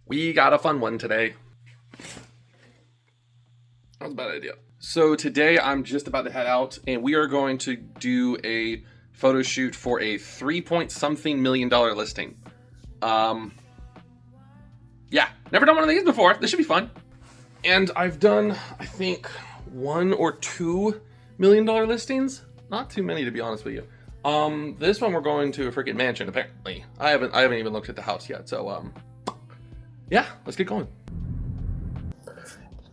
We got a fun one today. That was a bad idea. So today I'm just about to head out and we are going to do a photo shoot for a 3-point-something million listing. Yeah, never done one of these before. This should be fun. And I've done, I think, 1 or 2 million listings. Not too many, to be honest with you. This one we're going to a freaking mansion, apparently. I haven't even looked at the house yet, so yeah, let's get going.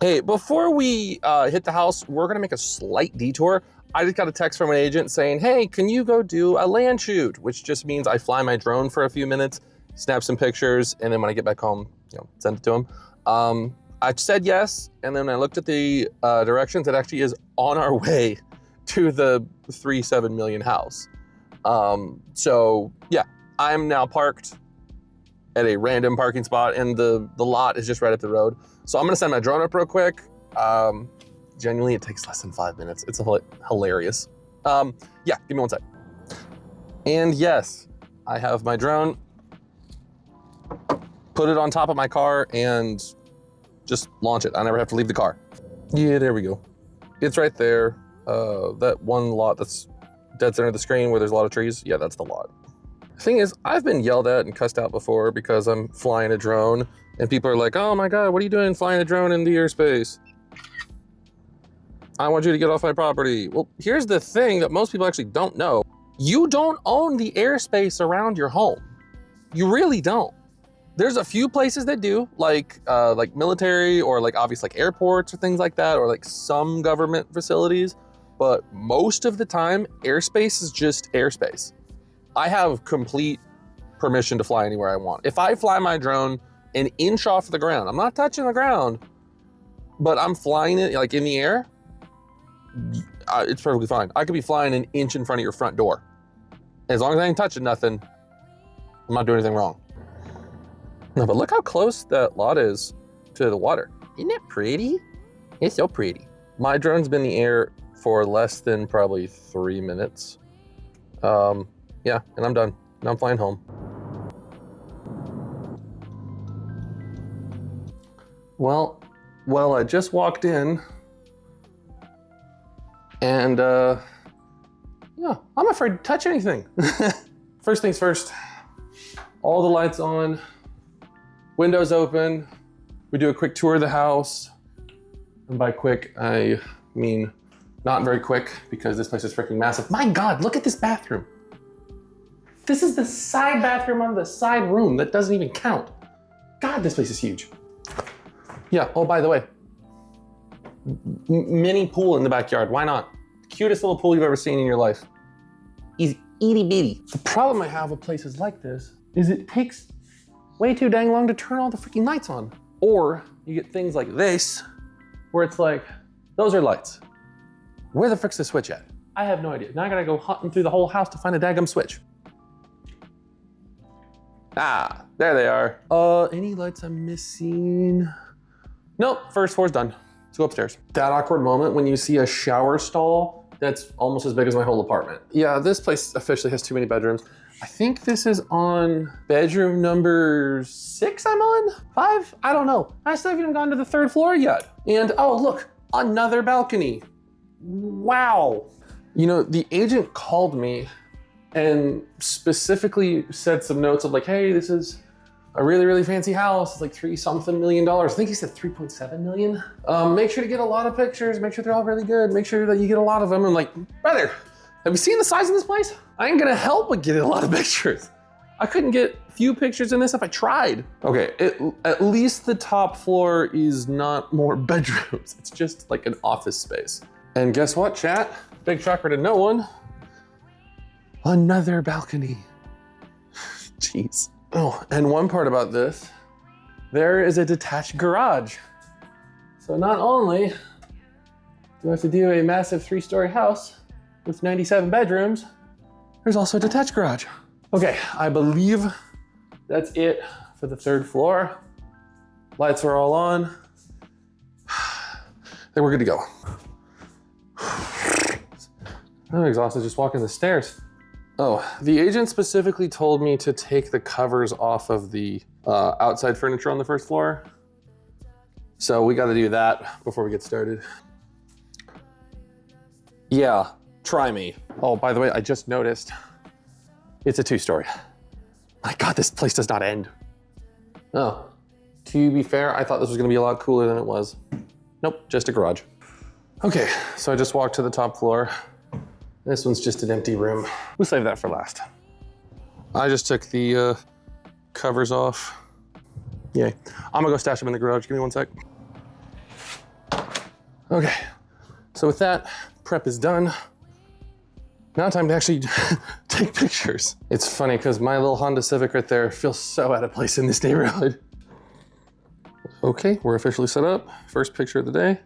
Hey, before we hit the house, we're gonna make a slight detour. I just got a text from an agent saying, hey, can you go do a land shoot? Which just means I fly my drone for a few minutes, snap some pictures, and then when I get back home, send it to him. I said yes, and then I looked at the directions. It actually is on our way to the 3.7 million house. So yeah, I'm now parked at a random parking spot, and the lot is just right up the road. So I'm gonna send my drone up real quick. Genuinely, it takes less than 5 minutes. It's hilarious. Yeah, give me one sec. And yes, I have my drone. Put it on top of my car and just launch it. I never have to leave the car. Yeah, there we go. It's right there. That one lot that's dead center of the screen where there's a lot of trees. Yeah, that's the lot. The thing is, I've been yelled at and cussed out before because I'm flying a drone and people are like, oh my God, what are you doing flying a drone in the airspace? I want you to get off my property. Well, here's the thing that most people actually don't know. You don't own the airspace around your home. You really don't. There's a few places that do, like military or obviously airports or things like that, or some government facilities. But most of the time, airspace is just airspace. I have complete permission to fly anywhere I want. If I fly my drone an inch off the ground, I'm not touching the ground, but I'm flying it in the air, it's perfectly fine. I could be flying an inch in front of your front door. As long as I ain't touching nothing, I'm not doing anything wrong. No, but look how close that lot is to the water. Isn't it pretty? It's so pretty. My drone's been in the air for less than probably 3 minutes. Yeah, and I'm done. Now I'm flying home. Well, I just walked in and yeah, I'm afraid to touch anything. First things first, all the lights on, windows open. We do a quick tour of the house. And by quick, I mean not very quick because this place is freaking massive. My God, look at this bathroom. This is the side bathroom on the side room that doesn't even count. God, this place is huge. Yeah, oh, by the way, mini pool in the backyard, why not? Cutest little pool you've ever seen in your life. Easy, itty bitty. The problem I have with places like this is it takes way too dang long to turn all the freaking lights on. Or you get things like this, where it's like, those are lights. Where the frick's the switch at? I have no idea. Now I gotta go hunting through the whole house to find a daggum switch. Ah, there they are. Any lights I'm missing? Nope, first floor's done. Let's go upstairs. That awkward moment when you see a shower stall that's almost as big as my whole apartment. Yeah, this place officially has too many bedrooms. I think this is on bedroom number 6 I'm on? 5? I don't know. I still haven't even gone to the 3rd floor yet. And oh, look, another balcony. Wow. The agent called me and specifically said some notes of hey, this is a really, really fancy house. It's 3-something million. I think he said 3.7 million. Make sure to get a lot of pictures. Make sure they're all really good. Make sure that you get a lot of them. I'm like, brother, have you seen the size of this place? I ain't gonna help but get a lot of pictures. I couldn't get a few pictures in this if I tried. Okay, at least the top floor is not more bedrooms. It's just an office space. And guess what, chat? Big shocker to no one. Another balcony. Jeez. Oh, and one part about this, there is a detached garage. So not only do I have to do a massive 3-story house with 97 bedrooms, there's also a detached garage. Okay, I believe that's it for the 3rd floor. Lights are all on. Then we're good to go. I'm exhausted just walking the stairs. Oh, the agent specifically told me to take the covers off of the outside furniture on the first floor. So we got to do that before we get started. Yeah, try me. Oh, by the way, I just noticed it's a 2-story. My God, this place does not end. Oh, to be fair, I thought this was gonna be a lot cooler than it was. Nope, just a garage. Okay, so I just walked to the top floor. This one's just an empty room. We'll save that for last. I just took the covers off. Yay. I'm gonna go stash them in the garage. Give me 1 sec. Okay, so with that, prep is done. Now time to actually take pictures. It's funny because my little Honda Civic right there feels so out of place in this neighborhood. Okay, we're officially set up. First picture of the day.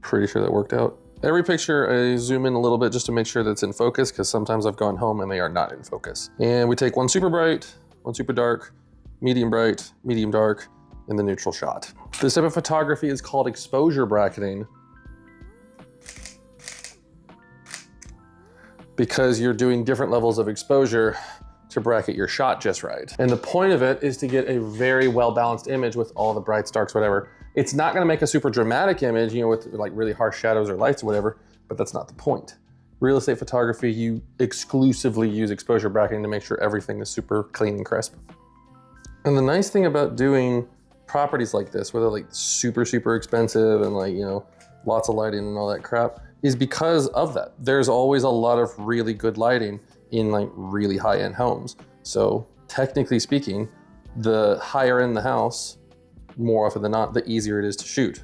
Pretty sure that worked out. Every picture I zoom in a little bit just to make sure that it's in focus, because sometimes I've gone home and they are not in focus. And we take one super bright, one super dark, medium bright, medium dark, and the neutral shot. This type of photography is called exposure bracketing, because you're doing different levels of exposure to bracket your shot just right. And the point of it is to get a very well-balanced image with all the brights, darks, whatever. It's not gonna make a super dramatic image, you know, with like really harsh shadows or lights or whatever, but that's not the point. Real estate photography, you exclusively use exposure bracketing to make sure everything is super clean and crisp. And the nice thing about doing properties like this, where they're like super, super expensive and like, you know, lots of lighting and all that crap, is because of that. There's always a lot of really good lighting in like really high-end homes. So technically speaking, the higher in the house, more often than not, the easier it is to shoot.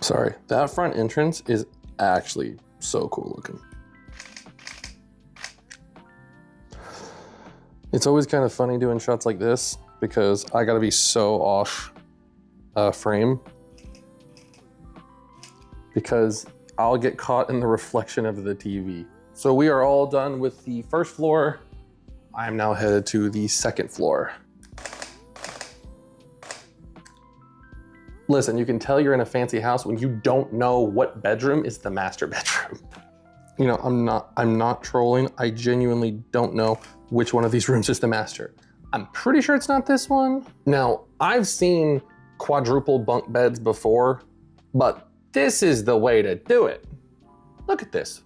Sorry, that front entrance is actually so cool looking. It's always kind of funny doing shots like this because I gotta be so off frame because I'll get caught in the reflection of the TV. So we are all done with the first floor. I'm now headed to the second floor. Listen, you can tell you're in a fancy house when you don't know what bedroom is the master bedroom. You know, I'm not trolling. I genuinely don't know which one of these rooms is the master. I'm pretty sure it's not this one. Now, I've seen quadruple bunk beds before, but this is the way to do it. Look at this.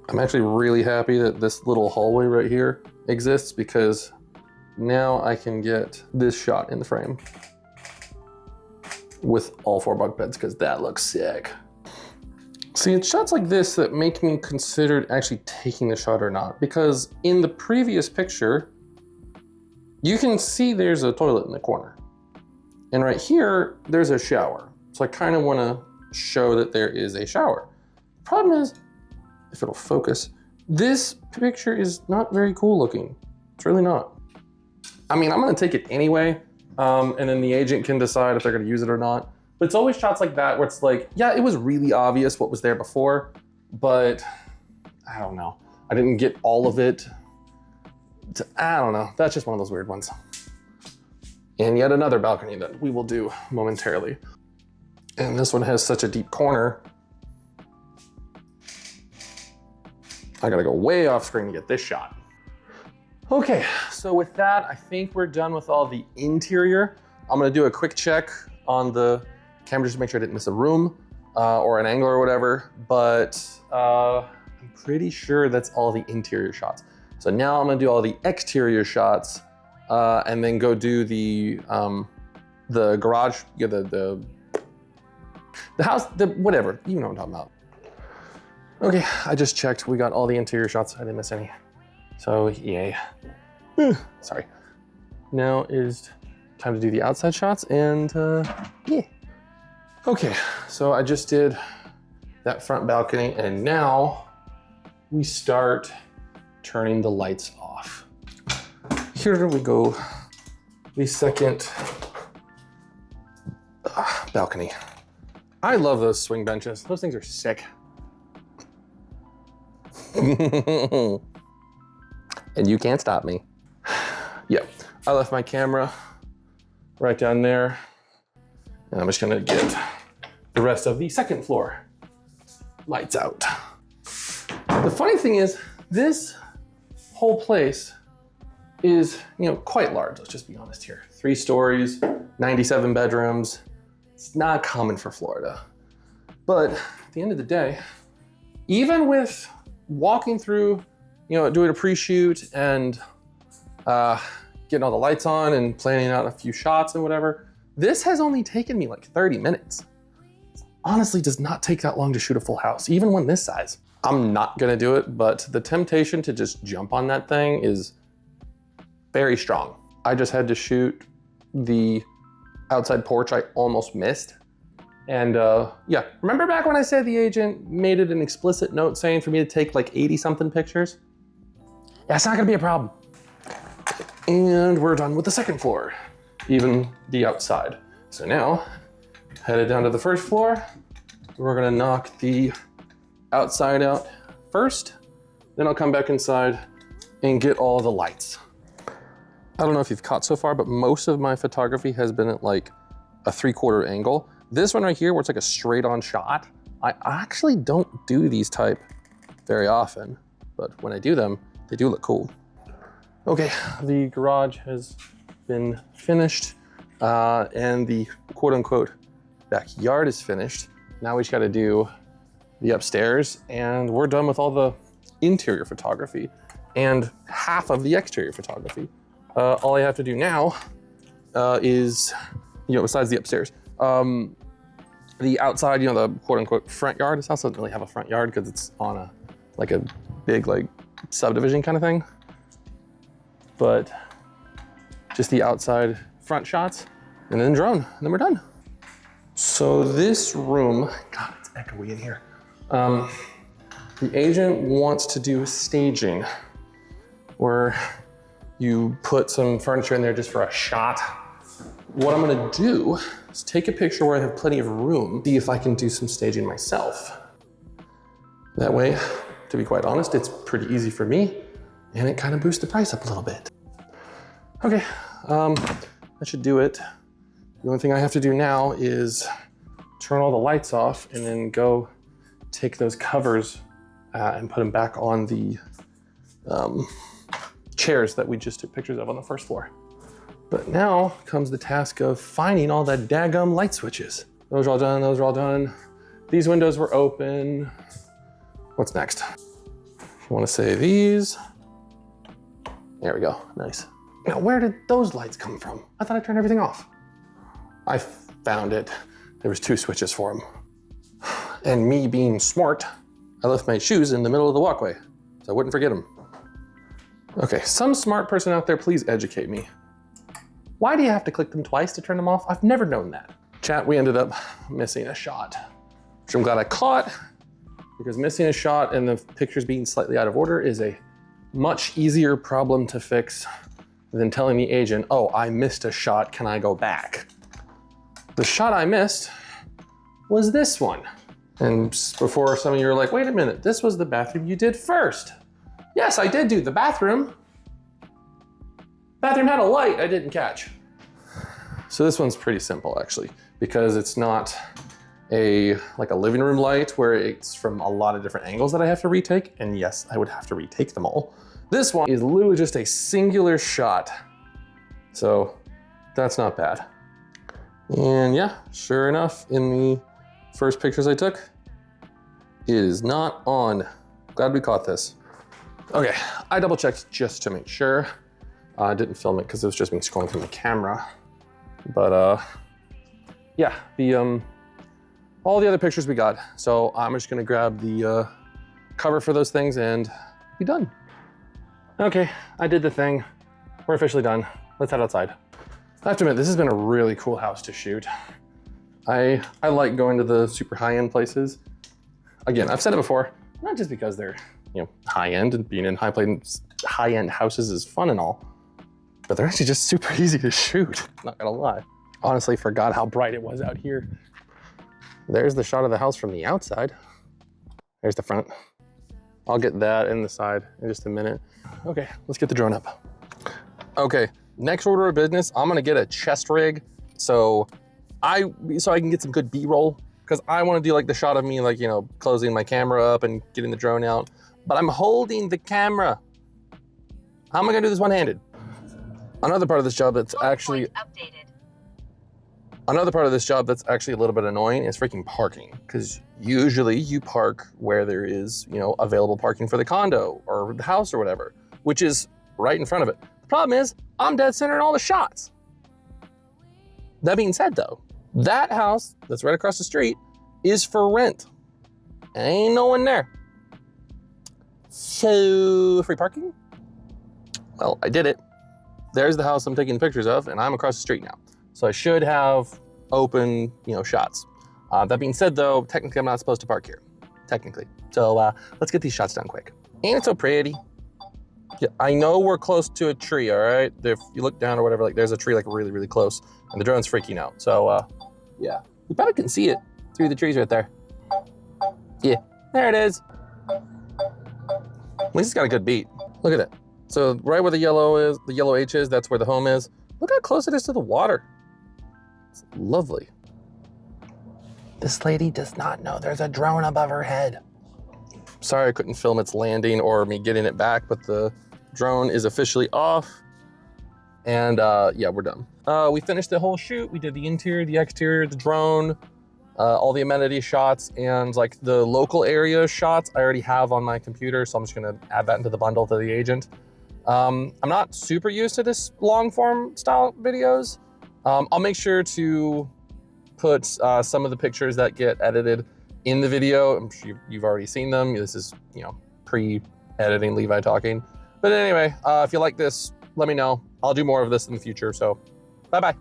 I'm actually really happy that this little hallway right here exists because now I can get this shot in the frame with all 4 bunk beds because that looks sick. See, it's shots like this that make me consider actually taking the shot or not, because in the previous picture, you can see there's a toilet in the corner. And right here, there's a shower. So I kind of want to show that there is a shower. Problem is, if it'll focus, this picture is not very cool looking. It's really not. I mean, I'm gonna take it anyway, and then the agent can decide if they're gonna use it or not. But it's always shots like that where it's like, yeah, it was really obvious what was there before, but I don't know. I didn't get all of it. I don't know. That's just one of those weird ones. And yet another balcony that we will do momentarily. And this one has such a deep corner. I gotta go way off screen to get this shot. Okay, so with that, I think we're done with all the interior. I'm gonna do a quick check on the camera just to make sure I didn't miss a room or an angle or whatever, but I'm pretty sure that's all the interior shots. So now I'm gonna do all the exterior shots and then go do the garage, yeah, the house, whatever, you know what I'm talking about. Okay, I just checked. We got all the interior shots. I didn't miss any. So yay. Sorry. Now is time to do the outside shots and yeah. Okay, so I just did that front balcony and now we start turning the lights off. Here we go. The second balcony. I love those swing benches. Those things are sick. And you can't stop me. Yeah, I left my camera right down there. And I'm just gonna get the rest of the second floor. lights out. The funny thing is, this whole place is, quite large. Let's just be honest here. 3 stories, 97 bedrooms. It's not common for Florida. But at the end of the day, even with walking through, doing a pre-shoot and getting all the lights on and planning out a few shots and whatever, this has only taken me like 30 minutes. Honestly, does not take that long to shoot a full house, even when this size. I'm not gonna do it, but the temptation to just jump on that thing is very strong. I just had to shoot the outside porch I almost missed. And yeah, remember back when I said the agent made it an explicit note saying for me to take like 80 something pictures? Yeah, it's not gonna be a problem. And we're done with the second floor, even the outside. So now, headed down to the first floor. We're gonna knock the outside out first, then I'll come back inside and get all the lights. I don't know if you've caught so far, but most of my photography has been at like a 3/4 angle. This one right here, where it's like a straight on shot, I actually don't do these type very often, but when I do them, they do look cool. Okay, the garage has been finished and the quote unquote backyard is finished. Now we just gotta do the upstairs and we're done with all the interior photography and half of the exterior photography. All I have to do now is, besides the upstairs, the outside, the quote unquote front yard. This house doesn't really have a front yard because it's on a big subdivision kind of thing. But just the outside front shots and then drone, and then we're done. So this room, God, it's echoey in here. The agent wants to do staging where you put some furniture in there just for a shot. What I'm gonna do is take a picture where I have plenty of room, see if I can do some staging myself. That way, to be quite honest, it's pretty easy for me and it kind of boosts the price up a little bit. Okay, that should do it. The only thing I have to do now is turn all the lights off and then go take those covers and put them back on the chairs that we just took pictures of on the first floor. But now comes the task of finding all that daggum light switches. Those are all done, those are all done. These windows were open. What's next? If you wanna say these. There we go, nice. Now, where did those lights come from? I thought I turned everything off. I found it. There was 2 switches for them. And me being smart, I left my shoes in the middle of the walkway, so I wouldn't forget them. Okay, some smart person out there, please educate me. Why do you have to click them twice to turn them off? I've never known that. Chat, we ended up missing a shot, which I'm glad I caught, because missing a shot and the pictures being slightly out of order is a much easier problem to fix than telling the agent, oh, I missed a shot, can I go back? The shot I missed was this one. And before some of you are like, wait a minute, this was the bathroom you did first. Yes, I did do the bathroom. Bathroom had a light I didn't catch. So this one's pretty simple actually, because it's not like a living room light where it's from a lot of different angles that I have to retake. And yes, I would have to retake them all. This one is literally just a singular shot. So that's not bad. And yeah, sure enough, in the first pictures I took, it is not on. Glad we caught this. Okay, I double checked just to make sure. I didn't film it because it was just me scrolling through my camera. But yeah, all the other pictures we got. So I'm just gonna grab the cover for those things and be done. Okay, I did the thing. We're officially done. Let's head outside. I have to admit, this has been a really cool house to shoot. I like going to the super high-end places. Again, I've said it before, not just because they're high-end and being in high-end houses is fun and all, but they're actually just super easy to shoot, not gonna lie. Honestly, forgot how bright it was out here. There's the shot of the house from the outside. There's the front. I'll get that in the side in just a minute. Okay, let's get the drone up. Okay, next order of business, I'm gonna get a chest rig so I can get some good B-roll because I want to do like the shot of me, like, you know, closing my camera up and getting the drone out, but I'm holding the camera. How am I gonna do this one-handed? Another part of this job that's actually a little bit annoying is freaking parking, because usually you park where there is, you know, available parking for the condo or the house or whatever, which is right in front of it. The problem is I'm dead center in all the shots. That being said though, that house that's right across the street is for rent. Ain't no one there. So free parking? Well, I did it. There's the house I'm taking pictures of, and I'm across the street now. So I should have open, you know, shots. That being said though, technically I'm not supposed to park here, technically. So let's get these shots done quick. Ain't it so pretty? Yeah, I know we're close to a tree, all right? If you look down or whatever, like there's a tree like really, really close, and the drone's freaking out. So yeah, you probably can see it through the trees right there. Yeah, there it is. At least it's got a good beat. Look at it. So right where the yellow is, the yellow H is, that's where the home is. Look how close it is to the water. It's lovely. This lady does not know there's a drone above her head. Sorry I couldn't film its landing or me getting it back, but the drone is officially off. And yeah, we're done. We finished the whole shoot. We did the interior, the exterior, the drone, all the amenity shots, and like the local area shots I already have on my computer, so I'm just gonna add that into the bundle to the agent. I'm not super used to this long form style videos. I'll make sure to put some of the pictures that get edited in the video. I'm sure you've already seen them. This is, you know, pre-editing Levi talking. But anyway, if you like this, let me know. I'll do more of this in the future, so bye-bye.